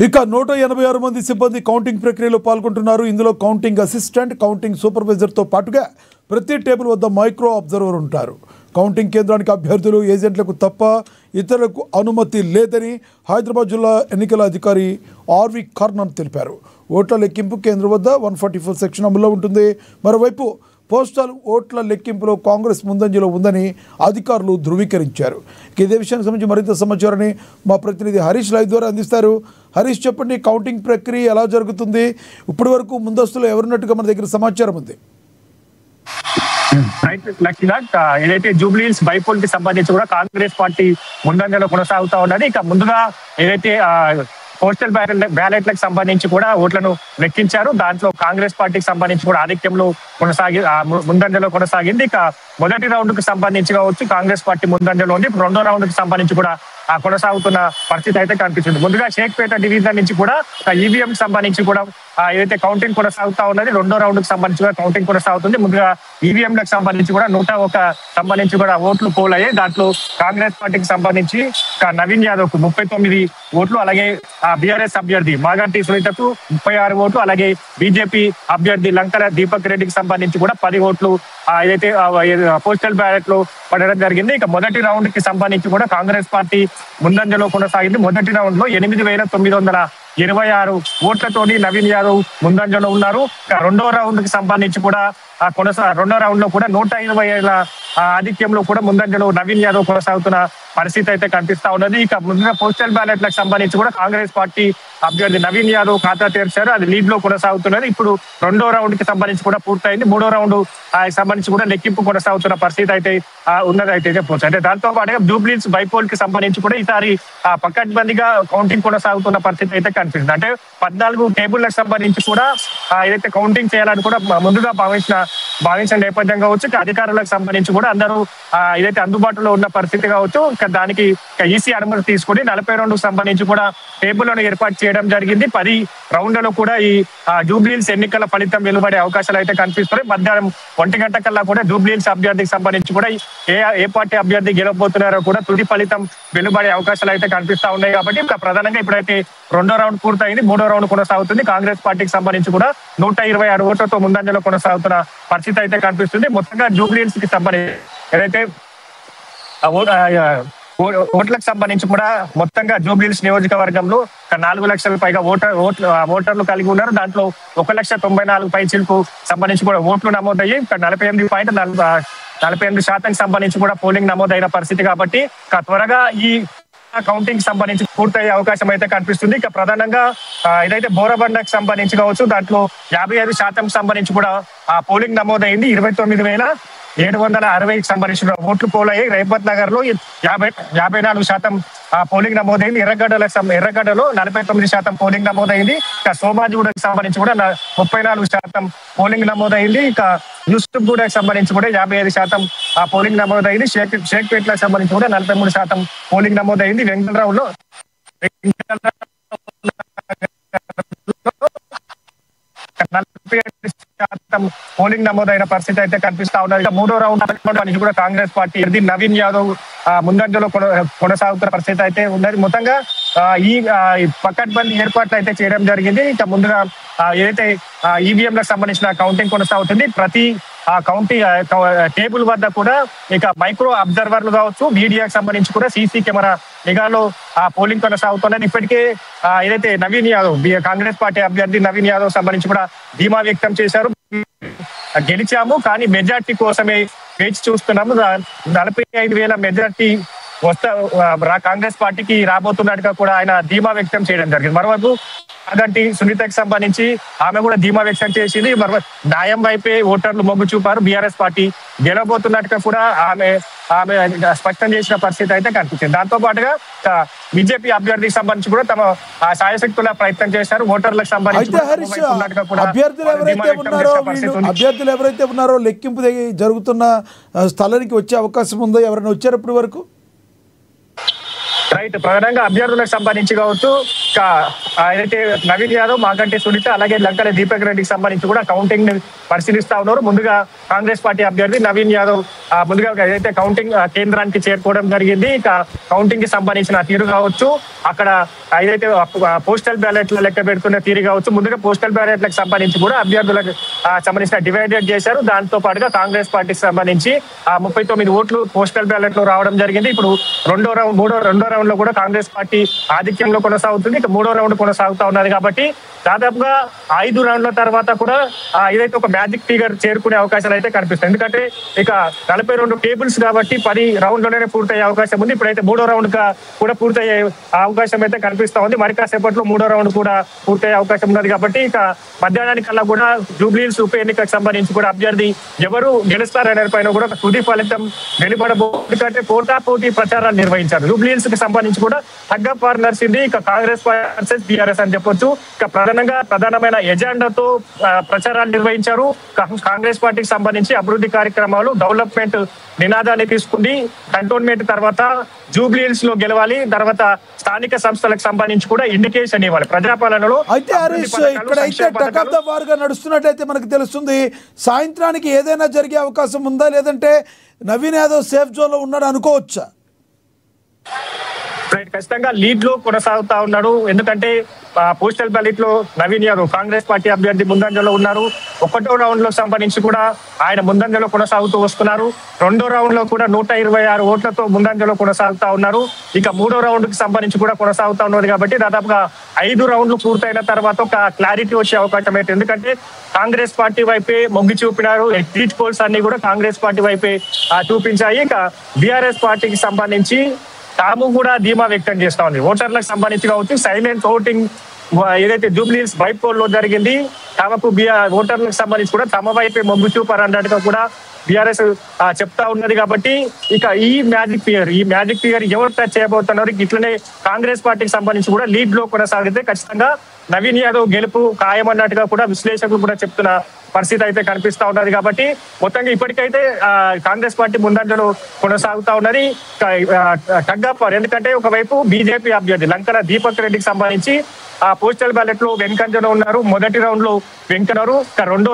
ఇక 186 మంది సిబ్బంది కౌంటింగ్ ప్రక్రియలో పాల్గొంటున్నారు. ఇందులో కౌంటింగ్ అసిస్టెంట్, కౌంటింగ్ సూపర్వైజర్తో పాటుగా ప్రతి టేబుల్ వద్ద మైక్రో అబ్జర్వర్ ఉంటారు. కౌంటింగ్ కేంద్రానికి అభ్యర్థులు, ఏజెంట్లకు తప్ప ఇతరులకు అనుమతి లేదని హైదరాబాద్ జిల్లా ఎన్నికల అధికారి ఆర్వి కర్ణన్ తెలిపారు. ఓట్ల లెక్కింపు కేంద్రం వద్ద 144 సెక్షన్ అమల్లో ఉంటుంది. మరోవైపు పోస్టల్ ఓట్ల లెక్కింపులో కాంగ్రెస్ ముందంజలో ఉందని అధికారులు ధృవీకరించారు. ఇదే విషయానికి సంబంధించి మరింత సమాచారాన్ని మా ప్రతినిధి హరీష్ లైవ్ ద్వారా అందిస్తారు. హరీష్, చెప్పండి, కౌంటింగ్ ప్రక్రియ ఎలా జరుగుతుంది? ఇప్పటి వరకు ముందస్తులో ఎవరున్నట్టుగా మన దగ్గర సమాచారం ఉంది? ఏదైతే జూబ్లీహిల్స్ బైపోల్ కి సంబంధించి కూడా కాంగ్రెస్ పార్టీ ముందంజలో కొనసాగుతా ఉన్నది. ఇక ముందుగా ఏదైతే పోస్టల్ బ్యాలెట్లకు సంబంధించి కూడా ఓట్లను లెక్కించారు. దాంట్లో కాంగ్రెస్ పార్టీకి సంబంధించి కూడా ఆధిక్యంలో ముందంజలో కొనసాగింది. ఇక మొదటి రౌండ్ కు సంబంధించి కావచ్చు కాంగ్రెస్ పార్టీ ముందంజలో ఉంది. రెండో రౌండ్ కి సంబంధించి కూడా కొనసాగుతున్న పరిస్థితి అయితే కనిపిస్తుంది. ముందుగా షేక్పేట డివిజన్ నుంచి కూడా ఈవీఎం సంబంధించి కూడా ఏదైతే కౌంటింగ్ కొనసాగుతా ఉన్నది. రెండో రౌండ్ కు సంబంధించి కూడా కౌంటింగ్ కొనసాగుతుంది. ముందుగా ఈవీఎంలకు సంబంధించి కూడా 101 సంబంధించి కూడా ఓట్లు పోల్ అయ్యాయి. దాంట్లో కాంగ్రెస్ పార్టీకి సంబంధించి నవీన్ యాదవ్ కు 39 ఓట్లు, అలాగే బీఆర్ఎస్ అభ్యర్థి మాగంటి సునీతకు 36 ఓట్లు, అలాగే బీజేపీ అభ్యర్థి లంకల దీపక్ రెడ్డికి సంబంధించి కూడా 10 ఓట్లు ఏదైతే పోస్టల్ బ్యాలెట్ లో పడడం జరిగింది. ఇక మొదటి రౌండ్ కి సంబంధించి కూడా కాంగ్రెస్ పార్టీ ముందంజలో కొనసాగింది. మొదటి రౌండ్ లో 8,926 ఓట్లతోని నవీన్ యాదవ్ ముందంజలో ఉన్నారు. రెండో రౌండ్ కి సంబంధించి కూడా రెండో రౌండ్ లో కూడా 127 ఆధిక్యంలో కూడా ముందంజలో నవీన్ యాదవ్ కొనసాగుతున్న పరిస్థితి అయితే కనిపిస్తా ఉన్నది. ఇక ముందుగా పోస్టల్ బ్యాలెట్లకు సంబంధించి కూడా కాంగ్రెస్ పార్టీ అభ్యర్థి నవీన్ యాదవ్ ఖాతా తెరిచారు. అది లీడ్ లో కొనసాగుతున్నది. ఇప్పుడు రెండో రౌండ్ కి సంబంధించి కూడా పూర్తయింది. మూడో రౌండ్ సంబంధించి కూడా లెక్కింపు కొనసాగుతున్న పరిస్థితి అయితే ఉన్నది అయితే చెప్పవచ్చు. అంటే దాంతో పాటుగా జూబ్లీహిల్స్ బైపోల్ కి సంబంధించి కూడా ఈసారి పకడ్బందీగా కౌంటింగ్ కొనసాగుతున్న పరిస్థితి అయితే కనిపిస్తుంది. అంటే 14 టేబుల్లకు సంబంధించి కూడా ఏదైతే కౌంటింగ్ చేయాలని కూడా ముందుగా భావించిన నేపథ్యం కావచ్చు. అధికారులకు సంబంధించి కూడా అందరూ ఏదైతే అందుబాటులో ఉన్న పరిస్థితి కావచ్చు. దానికి ఈసీ అనుమతి తీసుకుని 42 సంబంధించి కూడా టేబుల్లను ఏర్పాటు చేయడం జరిగింది. 10 రౌండ్లలో కూడా ఈ జూబ్లీహిల్స్ ఎన్నికల ఫలితం వెలువడే అవకాశాలు అయితే కనిపిస్తున్నాయి. మధ్యాహ్నం 1 గంట కల్లా కూడా జూబ్లీహిల్స్ అభ్యర్థికి సంబంధించి కూడా ఏ పార్టీ అభ్యర్థి గెలవబోతున్నారో కూడా తుది ఫలితం వెలువడే అవకాశాలు అయితే కనిపిస్తా ఉన్నాయి. కాబట్టి ప్రధానంగా ఇప్పుడైతే రెండో రౌండ్ పూర్తయింది. మూడో రౌండ్ కొనసాగుతుంది. కాంగ్రెస్ పార్టీకి సంబంధించి కూడా 126 ఓట్లతో ముందంజలో కొనసాగుతున్న పరిస్థితి అయితే కనిపిస్తుంది. మొత్తంగా జూబ్లీహిల్స్ కి సంబంధించి ఏదైతే ఓట్లకు సంబంధించి కూడా మొత్తంగా జూబ్లీహిల్స్ నియోజకవర్గంలో 4 లక్షల పైగా ఓటర్లు కలిగి ఉన్నారు. దాంట్లో 1,94,000 పైచిలకు సంబంధించి కూడా ఓట్లు నమోదయ్యి 48% సంబంధించి కూడా పోలింగ్ నమోదైన పరిస్థితి. కాబట్టి త్వరగా ఈ కౌంటింగ్ సంబంధించి పూర్తయ్యే అవకాశం అయితే కనిపిస్తుంది. ఇక ప్రధానంగా ఏదైతే బోరబండకు సంబంధించి కావచ్చు దాంట్లో 55% సంబంధించి కూడా పోలింగ్ నమోదైంది. 29,760కి సంబంధించిన ఓట్లు పోలయ్యాయి. రేపత్ నగర్ లో 54% పోలింగ్ నమోదైంది. ఎర్రగడ్డలో 49% పోలింగ్ నమోదైంది. ఇక సోమాజిగూడకు సంబంధించి కూడా 34% పోలింగ్ నమోదైంది. ఇక యూసుఫ్గూడకు సంబంధించి కూడా 55% పోలింగ్ నమోదైంది. షేక్పేట్లకు సంబంధించి కూడా 43% పోలింగ్ నమోదైంది. వెంకటరావులో పోలింగ్ నమోదైన పరిస్థితి అయితే కనిపిస్తా ఉన్నది. మూడో రౌండ్ నుంచి కూడా కాంగ్రెస్ పార్టీ నవీన్ యాదవ్ ముందంజలో కొనసాగుతున్న పరిస్థితి అయితే ఉన్నది. మొత్తంగా ఈ పకడ్బందీ ఏర్పాట్లు అయితే చేయడం జరిగింది. ఇక ముందుగా ఏదైతే ఈవీఎంలకు సంబంధించిన కౌంటింగ్ కొనసాగుతుంది. ప్రతి కౌంటింగ్ టేబుల్ వద్ద కూడా ఇక మైక్రో అబ్జర్వర్లు కావచ్చు, మీడియాకు సంబంధించి కూడా సీసీ కెమెరా నిఘాలో పోలింగ్ కొనసాగుతున్నది. ఇప్పటికే ఏదైతే నవీన్ యాదవ్ కాంగ్రెస్ పార్టీ అభ్యర్థి నవీన్ యాదవ్ సంబంధించి కూడా ధీమా వ్యక్తం చేశారు. గెలిచాము కానీ మెజార్టీ కోసమే వేచి చూస్తున్నాము. 45,000 మెజార్టీ కాంగ్రెస్ పార్టీకి రాబోతున్నట్టుగా కూడా ఆయన ధీమా వ్యక్తం చేయడం జరిగింది. మరోవైపు మాగంటి సునీతకు సంబంధించి ఆమె కూడా ధీమా వ్యక్తం చేసింది. న్యాయం వైపే ఓటర్లు మొగ్గు చూపారు. బీఆర్ఎస్ పార్టీ గెలవబోతున్నట్టుగా కూడా ఆమె స్పష్టం చేసిన పరిస్థితి అయితే కనిపించింది. దాంతో పాటుగా బీజేపీ అభ్యర్థికి సంబంధించి కూడా తమ సాయశక్తుల ప్రయత్నం చేశారు. ఓటర్లకు సంబంధించి అభ్యర్థులు ఎవరైతే ఉన్నారో లెక్కింపు జరుగుతున్న స్థలానికి వచ్చే అవకాశం ఉందో? ఎవరైనా వచ్చారు ఇప్పటి వరకు? రైట్, ప్రధానంగా అభ్యర్థులకు సంబంధించి కావచ్చు ఏదైతే నవీన్ యాదవ్, మాగంటి సునీత, అలాగే లంకల దీపక్ రెడ్డికి సంబంధించి కూడా కౌంటింగ్ ని పరిశీలిస్తా ఉన్నారు. ముందుగా కాంగ్రెస్ పార్టీ అభ్యర్థి నవీన్ యాదవ్ ముందుగా ఏదైతే కౌంటింగ్ కేంద్రానికి చేరుకోవడం జరిగింది. ఇక కౌంటింగ్ కి సంబంధించిన తీరు కావచ్చు, అక్కడ ఏదైతే పోస్టల్ బ్యాలెట్ల లెక్క పెడుతున్న తీరు కావచ్చు, ముందుగా పోస్టల్ బ్యాలెట్లకు సంబంధించి కూడా అభ్యర్థులకు సంబంధించిన డివైడెడ్ చేశారు. దాంతో పాటుగా కాంగ్రెస్ పార్టీకి సంబంధించి 39 ఓట్లు పోస్టల్ బ్యాలెట్ లో రావడం జరిగింది. ఇప్పుడు రెండో రౌండ్ లో కూడా కాంగ్రెస్ పార్టీ ఆధిక్యంలో కొనసాగుతుంది. ఇక మూడో రౌండ్ కొనసాగుతా ఉన్నది కాబట్టి దాదాపుగా 5 రౌండ్ల తర్వాత కూడా ఏదైతే ఒక మ్యాజిక్ ఫిగర్ చేరుకునే అవకాశాలు అయితే కనిపిస్తాయి. ఎందుకంటే ఇక 42 టేబుల్స్ కాబట్టి 10 రౌండ్లోనే పూర్తయ్యే అవకాశం ఉంది. ఇప్పుడైతే మూడో రౌండ్ కూడా పూర్తయ్యే అవకాశం అయితే కనిపిస్తా ఉంది. మరి కాసేపట్లో మూడో రౌండ్ కూడా పూర్తయ్యే అవకాశం ఉన్నది కాబట్టి ఇక మధ్యాహ్నానికల్లా కూడా జూబ్లీహిల్స్ ఉప ఎన్నికకు సంబంధించి కూడా అభ్యర్థి ఎవరు గెలుస్తారనే పైన కూడా ఒక తుది ఫలితం వెలువడబోతుంది. ఎందుకంటే పోటాపోటీ ప్రచారాలు నిర్వహించారు. జూబ్లీహిల్స్ కి సంబంధించి కూడా టగ్ ఆఫ్ వార్ నడిచింది. ఇక కాంగ్రెస్ వర్సెస్ బీఆర్ఎస్ అని చెప్పొచ్చు. ఇక ప్రధానమైన ఎజెండాతో ప్రచారాలు నిర్వహించారు. కాంగ్రెస్ పార్టీకి సంబంధించి అభివృద్ధి కార్యక్రమాలు, డెవలప్మెంట్ నినాదాన్ని తీసుకుంది. కంటోన్మెంట్ తర్వాత జూబ్లీహిల్స్ లో గెలవాలి, తర్వాత స్థానిక సంస్థలకు సంబంధించి కూడా ఇండికేషన్ ఇవ్వాలి ప్రజాపాలనలో. అయితే హరీష్, ఇక్కడైతే టగ్ ఆఫ్ ద వార్ గా నడుస్తున్నట్టయితే మనకు తెలుస్తుంది, సాయంత్రానికి ఏదైనా జరిగే అవకాశం ఉందా, లేదంటే నవీన్ యాదవ్ సేఫ్ జోన్ లో ఉన్నాడు అనుకోవచ్చా? ఖచ్చితంగా లీడ్ లో కొనసాగుతా ఉన్నాడు. ఎందుకంటే పోస్టల్ బ్యాలెట్ లో నవీన్ యాదవ్ కాంగ్రెస్ పార్టీ అభ్యర్థి ముందంజలో ఉన్నారు. 1వ రౌండ్ లో సంబంధించి కూడా ఆయన ముందంజలో కొనసాగుతూ వస్తున్నారు. 2వ రౌండ్ లో కూడా 126 ఓట్లతో ముందంజలో కొనసాగుతా ఉన్నారు. ఇక 3వ రౌండ్ కి సంబంధించి కూడా కొనసాగుతా ఉన్నారు. కాబట్టి దాదాపుగా 5 రౌండ్లు పూర్తయిన తర్వాత ఒక క్లారిటీ వచ్చే అవకాశం అయితే, ఎందుకంటే కాంగ్రెస్ పార్టీ వైపే మొగ్గు చూపినారు. ఎగ్జిట్ పోల్స్ అన్ని కూడా కాంగ్రెస్ పార్టీ వైపే చూపించాయి. ఇక బీఆర్ఎస్ పార్టీకి సంబంధించి తాము కూడా ధీమా వ్యక్తం చేస్తా ఉంది. ఓటర్లకు సంబంధించి కావచ్చు, సైలెంట్ ఓటింగ్ ఏదైతే జూబ్లీహిల్స్ బైపోల్ లో జరిగింది, తమకు ఓటర్లకు సంబంధించి కూడా తమ వైపే మొగ్గు చూపారన్నట్టుగా కూడా బీఆర్ఎస్ చెప్తా ఉన్నది. కాబట్టి ఇక ఈ మ్యాజిక్ ఫిగర్ ఎవరు టచ్ చేయబోతున్నారు. ఇట్లనే కాంగ్రెస్ పార్టీకి సంబంధించి కూడా లీడ్ లో కొనసాగితే ఖచ్చితంగా నవీన్ యాదవ్ గెలుపు ఖాయమన్నట్టుగా కూడా విశ్లేషకులు కూడా చెప్తున్న పరిస్థితి అయితే కనిపిస్తా ఉన్నది. కాబట్టి మొత్తంగా ఇప్పటికైతే కాంగ్రెస్ పార్టీ ముందంజలో కొనసాగుతా ఉన్నది. టగ్ ఆఫ్ వార్, ఎందుకంటే ఒకవైపు బీజేపీ అభ్యర్థి లంకన దీపక్ రెడ్డికి సంబంధించి పోస్టల్ బ్యాలెట్ లో వెనుకంజలో ఉన్నారు. మొదటి రౌండ్ లో వెనుకన్నారు. రెండో